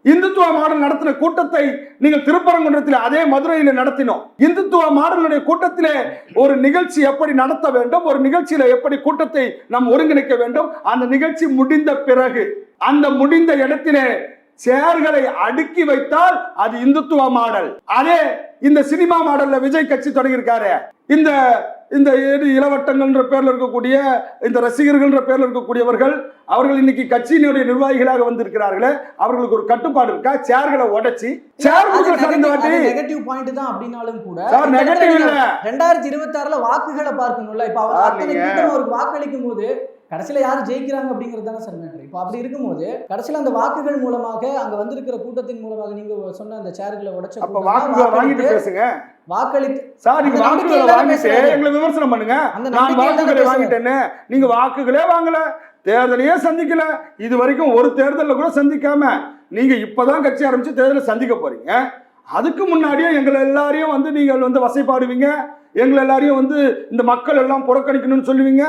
இந்துத்துவ model நடத்தின கூட்டத்தை நீங்கள் திருப்பரங்குன்றத்தில் அதே மதுரையில் நடத்தினோம். இந்துத்துவ மாடலுடைய கூட்டத்திலே ஒரு நிகழ்ச்சி எப்படி நடத்த வேண்டும், ஒரு நிகழ்ச்சியில எப்படி கூட்டத்தை நாம் ஒருங்கிணைக்க வேண்டும், அந்த நிகழ்ச்சி முடிந்த பிறகு அந்த முடிந்த இடத்திலே சேர்களை அடுக்கி வைத்தால் அது இந்துத்துவ மாடல். அதே இந்த சினிமா மாடல்ல விஜய் கட்சி தொடங்கியிருக்காரு. இந்த இந்த இளவட்டங்கள்ன்ற பேர்ல இருக்கக்கூடிய இந்த ரசிகர்கள்ன்ற பேர்ல இருக்கக்கூடியவர்கள் அவர்கள் இன்னைக்கு கட்சியினுடைய நிர்வாகிகளாக வந்திருக்கிறார்களே, அவர்களுக்கு ஒரு கட்டுப்பாடு இருக்கா? சேர்களை உடைச்சி நெகட்டிவ் பாயிண்ட் தான் அப்படினாலும் கூட நெகட்டிவ் இல்ல. 2026ல வாக்குகளை பார்க்கணும்ல. இப்ப அத்தனை கூட்டம் அவருக்கு வாக்களிக்கும் போது கடைசியில யாரு ஜெயிக்கிறாங்க அப்படிங்கிறது தானே சார் மேட்டர். இப்போ அப்படி இருக்கும்போது கடைசியில அந்த வாக்குகள் மூலமாக அங்க வந்திருக்கிற கூட்டத்தின் மூலமாக நீங்க சொன்ன அந்த சேர்களை உடைச்ச வாக்குகளை வாங்கிட்டு பேசுங்க. வாக்களித்து சார் நீங்க வாக்குகளை வாங்கிட்டு எங்களை விமர்சனம் பண்ணுங்க. நான் வாக்குகளை வாங்கிட்டேன்னு நீங்க வாக்குகளே வாங்கல, தேர்தலையே சந்திக்கல, இது வரைக்கும் ஒரு தேர்தலில் கூட சந்திக்காம நீங்க இப்பதான் கட்சி ஆரம்பிச்சு தேர்தலை சந்திக்க போறீங்க. அதுக்கு முன்னாடியே எங்களை எல்லாரையும் நீங்கள் வசைப்பாடுவீங்க, எங்களை எல்லாரையும் இந்த மக்கள் எல்லாம் புறக்கணிக்கணும்னு சொல்லுவீங்க.